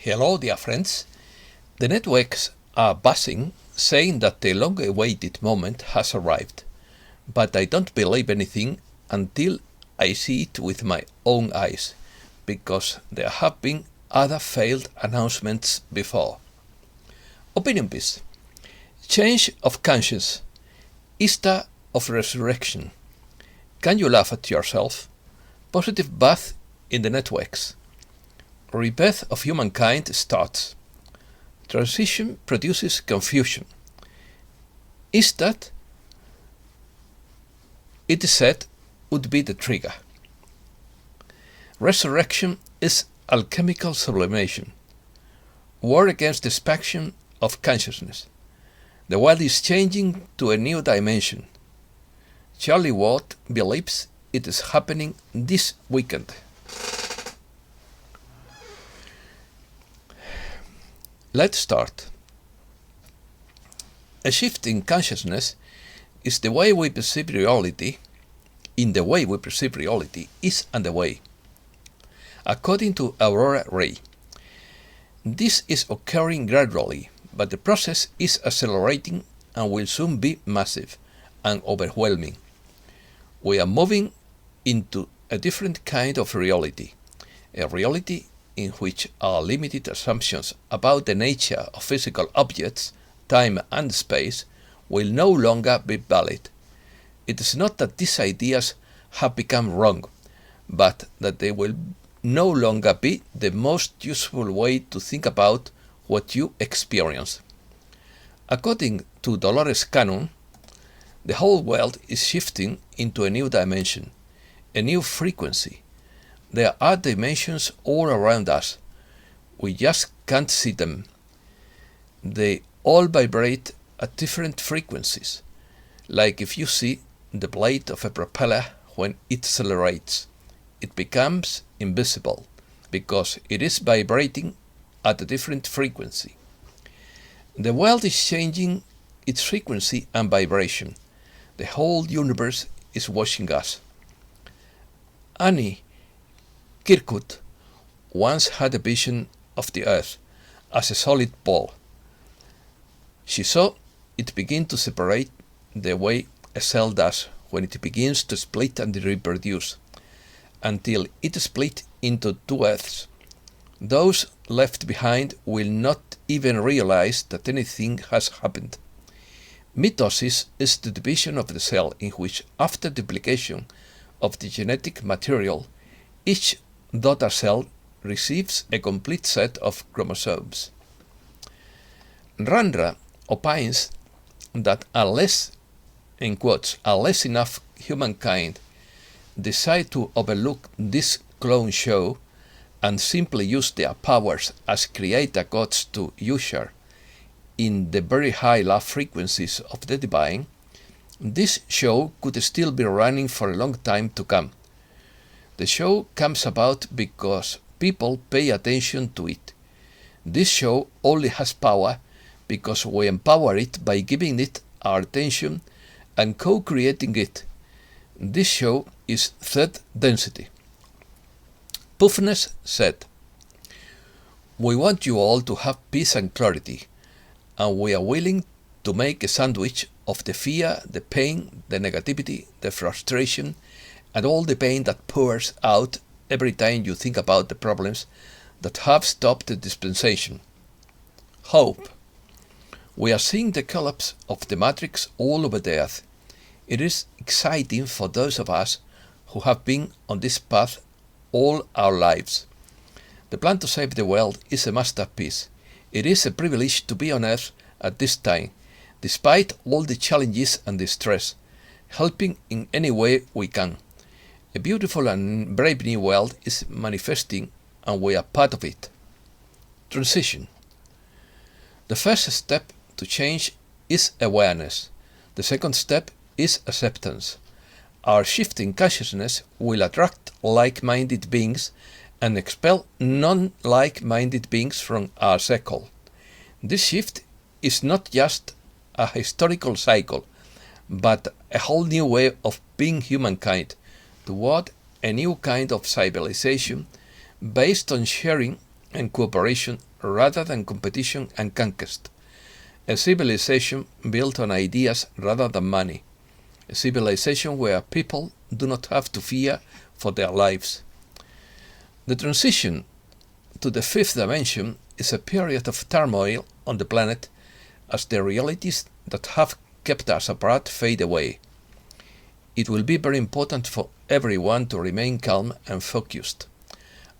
Hello, dear friends. The networks are buzzing, saying that the long-awaited moment has arrived. But I don't believe anything until I see it with my own eyes, because there have been other failed announcements before. Opinion piece. Change of conscience. Easter of Resurection. Can you laugh at yourself? Positive buzz in the networks. Rebirth of humankind starts. Transition produces confusion. Is that, it is said, would be the trigger. Resurrection is alchemical sublimation. War against the expansion of consciousness. The world is changing to a new dimension. Charlie Watt believes it is happening this weekend. Let's start. A shift in consciousness is the way we perceive reality. The way we perceive reality is underway. According to Aurora Ray, this is occurring gradually, but the process is accelerating and will soon be massive and overwhelming. We are moving into a different kind of reality, a reality in which our limited assumptions about the nature of physical objects, time and space will no longer be valid. It is not that these ideas have become wrong, but that they will no longer be the most useful way to think about what you experience. According to Dolores Cannon, the whole world is shifting into a new dimension, a new frequency. There are dimensions all around us. We just can't see them. They all vibrate at different frequencies, like if you see the blade of a propeller when it accelerates. It becomes invisible because it is vibrating at a different frequency. The world is changing its frequency and vibration. The whole universe is watching us. Annie Kirkwood once had a vision of the Earth as a solid ball. She saw it begin to separate the way a cell does when it begins to split and reproduce, until it split into two Earths. Those left behind will not even realize that anything has happened. Mitosis is the division of the cell in which, after duplication of the genetic material, each daughter cell receives a complete set of chromosomes. Randra opines that unless, in quotes, unless enough humankind decide to overlook this clone show and simply use their powers as creator gods to usher in the very high love frequencies of the divine, this show could still be running for a long time to come. The show comes about because people pay attention to it. This show only has power because we empower it by giving it our attention and co-creating it. This show is third density. Puffness said, "We want you all to have peace and clarity, and we are willing to make a sandwich of the fear, the pain, the negativity, the frustration, and all the pain that pours out every time you think about the problems that have stopped the dispensation. Hope. We are seeing the collapse of the matrix all over the earth. It is exciting for those of us who have been on this path all our lives. The plan to save the world is a masterpiece. It is a privilege to be on earth at this time, despite all the challenges and distress, helping in any way we can. A beautiful and brave new world is manifesting, and we are part of it." Transition. The first step to change is awareness. The second step is acceptance. Our shift in consciousness will attract like-minded beings and expel non-like-minded beings from our circle. This shift is not just a historical cycle, but a whole new way of being humankind, toward a new kind of civilization based on sharing and cooperation rather than competition and conquest. A civilization built on ideas rather than money. A civilization where people do not have to fear for their lives. The transition to the fifth dimension is a period of turmoil on the planet as the realities that have kept us apart fade away. It will be very important for everyone to remain calm and focused.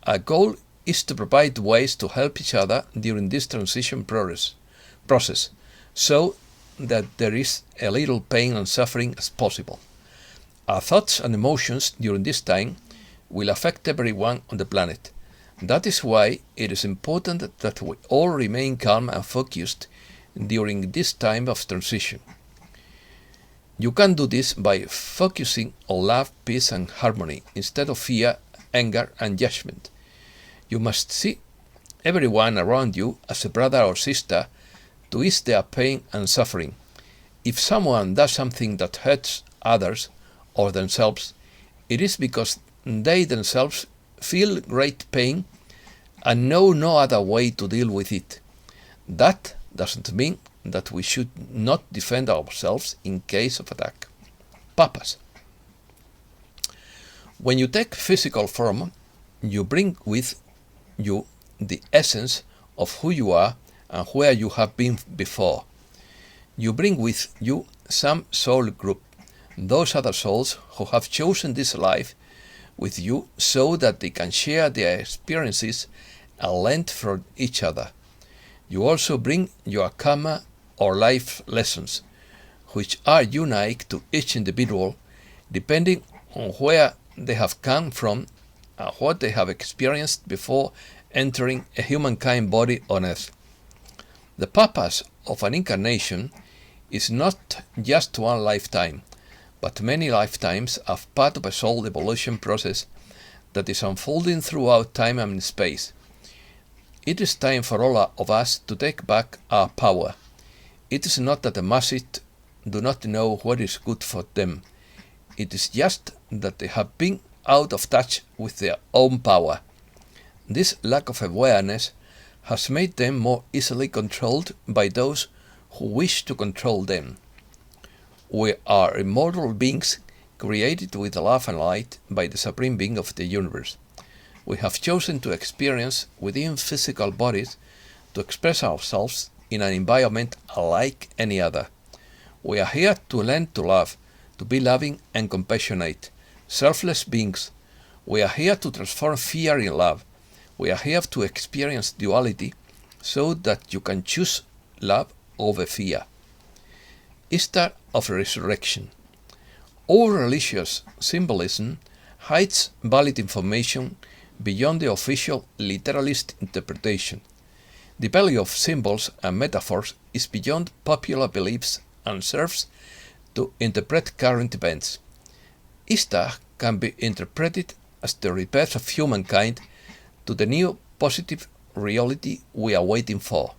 Our goal is to provide ways to help each other during this transition process so that there is a little pain and suffering as possible. Our thoughts and emotions during this time will affect everyone on the planet. That is why it is important that we all remain calm and focused during this time of transition. You can do this by focusing on love, peace and harmony instead of fear, anger and judgment. You must see everyone around you as a brother or sister to ease their pain and suffering. If someone does something that hurts others or themselves, it is because they themselves feel great pain and know no other way to deal with it. That doesn't mean that we should not defend ourselves in case of attack. Papas. When you take physical form, you bring with you the essence of who you are and where you have been before. You bring with you some soul group, those other souls who have chosen this life with you so that they can share their experiences and learn from each other. You also bring your karma or life lessons, which are unique to each individual depending on where they have come from and what they have experienced before entering a humankind body on earth. The purpose of an incarnation is not just one lifetime, but many lifetimes as part of a soul evolution process that is unfolding throughout time and space. It is time for all of us to take back our power. It is not that the masses do not know what is good for them. It is just that they have been out of touch with their own power. This lack of awareness has made them more easily controlled by those who wish to control them. We are immortal beings created with love and light by the Supreme Being of the universe. We have chosen to experience within physical bodies to express ourselves in an environment unlike any other. We are here to learn to love, to be loving and compassionate, selfless beings. We are here to transform fear in love. We are here to experience duality so that you can choose love over fear. Easter of Resurrection. All religious symbolism hides valid information beyond the official literalist interpretation. The value of symbols and metaphors is beyond popular beliefs and serves to interpret current events. Easter can be interpreted as the rebirth of humankind to the new positive reality we are waiting for.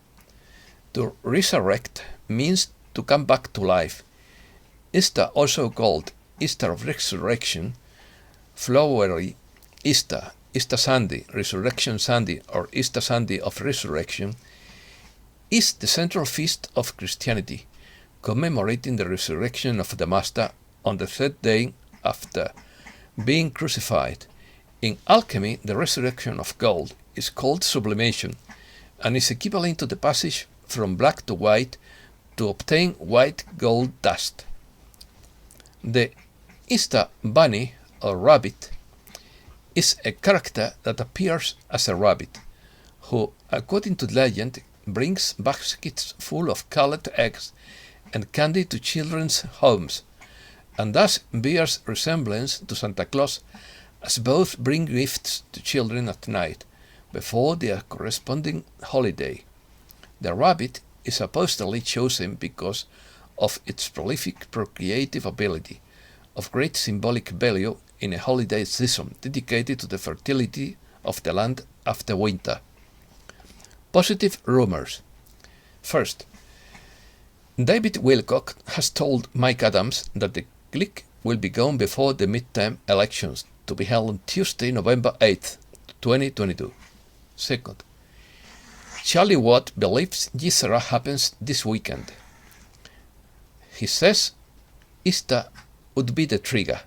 To resurrect means to come back to life. Easter, also called Easter of Resurrection, Flowery Easter, Easter Sunday, Resurrection Sunday, or Easter Sunday of Resurrection, is the central feast of Christianity, commemorating the resurrection of the Master on the third day after being crucified. In alchemy, the resurrection of gold is called sublimation and is equivalent to the passage from black to white to obtain white gold dust. The Easter bunny or rabbit is a character that appears as a rabbit, who, according to legend, brings baskets full of colored eggs and candy to children's homes, and thus bears resemblance to Santa Claus, as both bring gifts to children at night, before their corresponding holiday. The rabbit is supposedly chosen because of its prolific procreative ability, of great symbolic value in a holiday season dedicated to the fertility of the land after winter. Positive rumors. First, David Wilcock has told Mike Adams that the clique will be gone before the midterm elections to be held on Tuesday, November 8th, 2022. Second, Charlie Watt believes Gisela happens this weekend. He says Easter would be the trigger.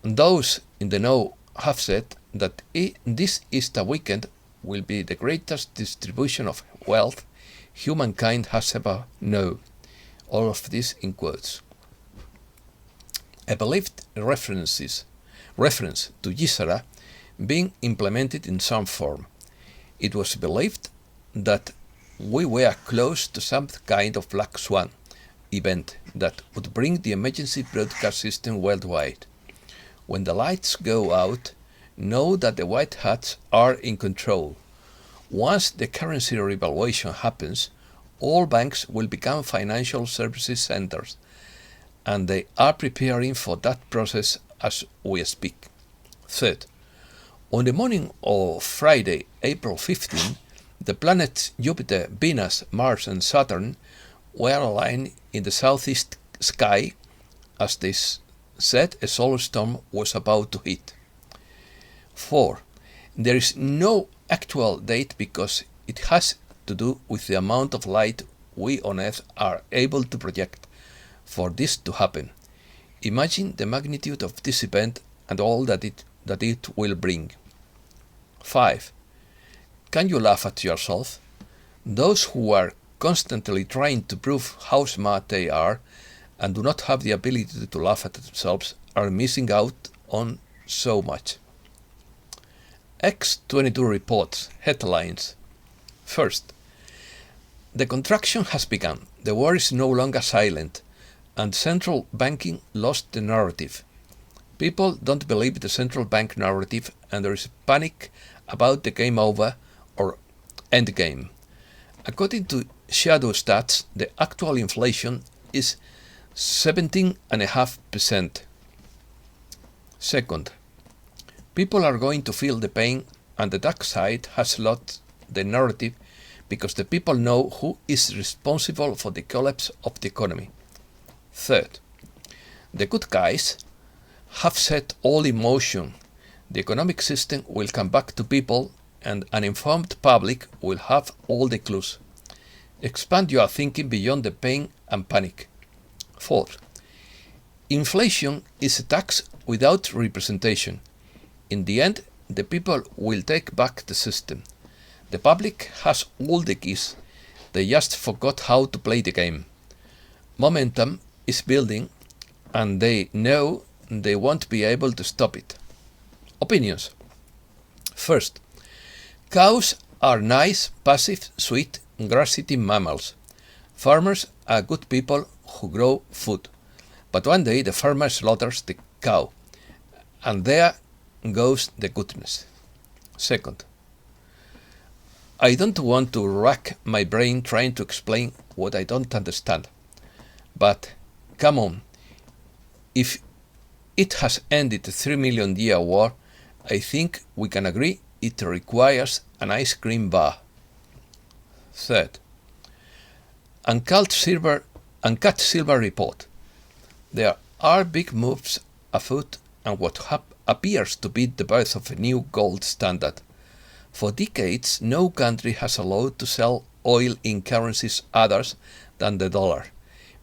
Those in the know have said that this Easter weekend will be the greatest distribution of wealth humankind has ever known. All of this in quotes. A believed reference to Gisela being implemented in some form. It was believed that we were close to some kind of black swan event that would bring the emergency broadcast system worldwide. When the lights go out, know that the white hats are in control. Once the currency revaluation happens, all banks will become financial services centers, and they are preparing for that process as we speak. Third, on the morning of Friday, April 15, the planets Jupiter, Venus, Mars, and Saturn were aligned in the southeast sky as they said a solar storm was about to hit. 4. There is no actual date because it has to do with the amount of light we on Earth are able to project for this to happen. Imagine the magnitude of this event and all that it will bring. 5. Can you laugh at yourself? Those who are constantly trying to prove how smart they are and do not have the ability to laugh at themselves are missing out on so much. X22 reports headlines. First, the contraction has begun. The war is no longer silent, and central banking lost the narrative. People don't believe the central bank narrative, and there is panic about the game over or endgame. According to Shadow Stats, the actual inflation is 17.5%. Second, people are going to feel the pain, and the dark side has lost the narrative because the people know who is responsible for the collapse of the economy. Third, the good guys have set all in motion. The economic system will come back to people, and an informed public will have all the clues. Expand your thinking beyond the pain and panic. Fourth, inflation is a tax without representation. In the end, the people will take back the system. The public has all the keys. They just forgot how to play the game. Momentum is building, and they know they won't be able to stop it. Opinions. First, cows are nice, passive, sweet, grass-eating mammals. Farmers are good people who grow food. But one day the farmer slaughters the cow, and there goes the goodness. Second, I don't want to rack my brain trying to explain what I don't understand. But come on, if it has ended a 3 million year war, I think we can agree it requires an ice cream bar. Third, Uncut Silver report. There are big moves afoot and what appears to be the birth of a new gold standard. For decades, no country has allowed to sell oil in currencies others than the dollar.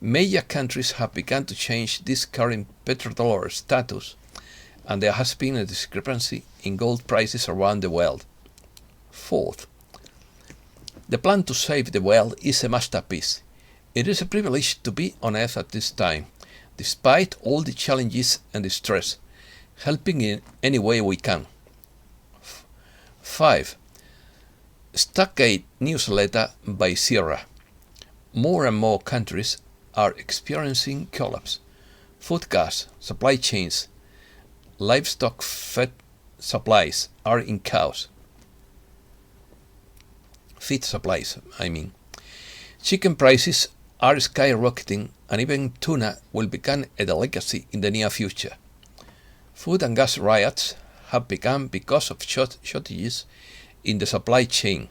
Major countries have begun to change this current petrodollar status, and there has been a discrepancy in gold prices around the world. Fourth, the plan to save the world is a masterpiece. It is a privilege to be on Earth at this time, despite all the challenges and the stress, helping in any way we can. 5. Stackgate newsletter by Sierra. More and more countries are experiencing collapse. Food, gas, supply chains, livestock fed supplies are in chaos. Feed supplies, Chicken prices are skyrocketing, and even tuna will become a delicacy in the near future. Food and gas riots have begun because of shortages in the supply chain.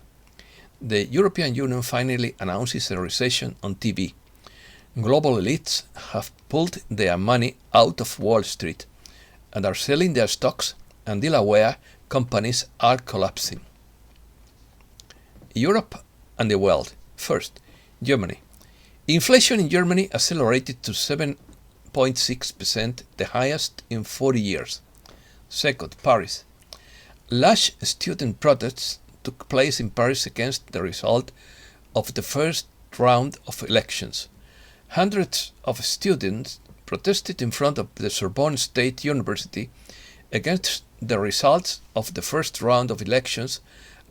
The European Union finally announces a recession on TV. Global elites have pulled their money out of Wall Street and are selling their stocks, and Delaware companies are collapsing. Europe and the world. First, Germany. Inflation in Germany accelerated to 7.6%, the highest in 40 years. Second, Paris. Large student protests took place in Paris against the result of the first round of elections. Hundreds of students protested in front of the Sorbonne State University against the results of the first round of elections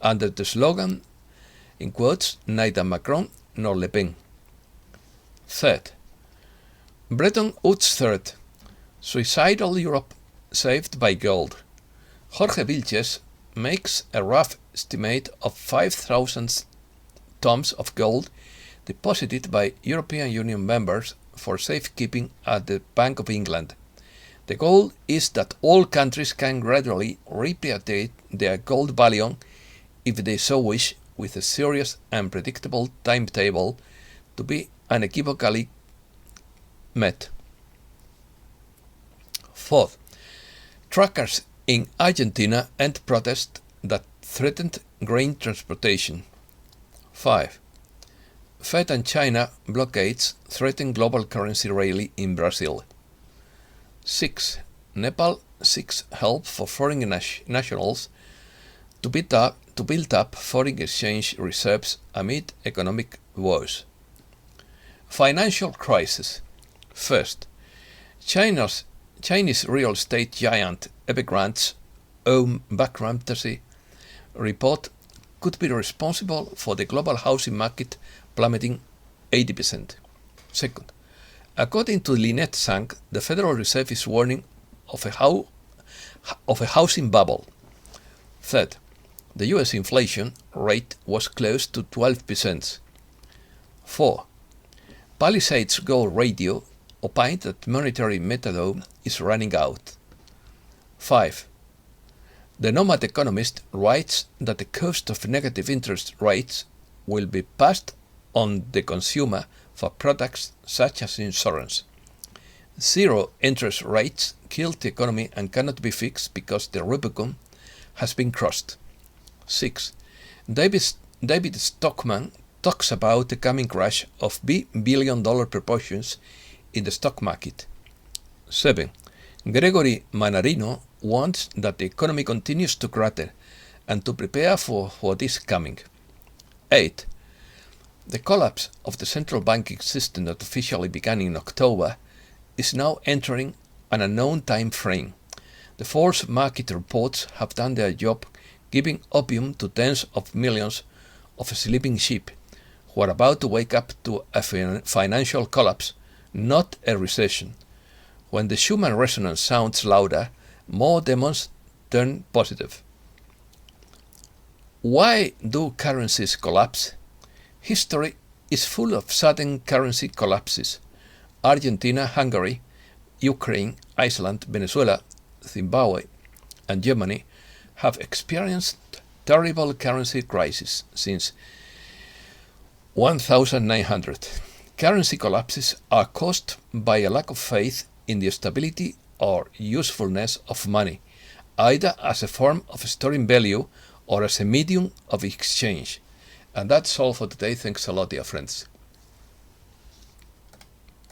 under the slogan, in quotes, neither Macron nor Le Pen. Third, Bretton Woods. Third, Suicidal Europe saved by gold. Jorge Vilches makes a rough estimate of 5,000 tons of gold deposited by European Union members for safekeeping at the Bank of England. The goal is that all countries can gradually repatriate their gold bullion if they so wish, with a serious and predictable timetable to be unequivocally met. Fourth, truckers in Argentina end protest that threatened grain transportation. 5. Fed and China blockades threaten global currency rally in Brazil. 6. Nepal seeks help for foreign nationals to build up foreign exchange reserves amid economic woes. Financial crisis. First, Chinese real estate giant Evergrande's own bankruptcy report could be responsible for the global housing market plummeting 80%. Second, according to Lynette Sang, the Federal Reserve is warning of a housing bubble. Third, the US inflation rate was close to 12%. 4. Palisades Gold Radio opined that monetary methadone is running out. 5. The Nomad Economist writes that the cost of negative interest rates will be passed on the consumer for products such as insurance. Zero interest rates kill the economy and cannot be fixed because the Rubicon has been crossed. 6. David Stockman talks about the coming crash of billion-dollar proportions in the stock market. 7. Gregory Manarino wants that the economy continues to crater and to prepare for what is coming. 8. The collapse of the central banking system that officially began in October is now entering an unknown time frame. The false market reports have done their job, giving opium to tens of millions of sleeping sheep who are about to wake up to a financial collapse, not a recession. When the Schumann resonance sounds louder, more demons turn positive. Why do currencies collapse? History is full of sudden currency collapses. Argentina, Hungary, Ukraine, Iceland, Venezuela, Zimbabwe, and Germany have experienced terrible currency crises since 1900. Currency collapses are caused by a lack of faith in the stability or usefulness of money, either as a form of storing value or as a medium of exchange. And that's all for today. Thanks a lot, dear friends.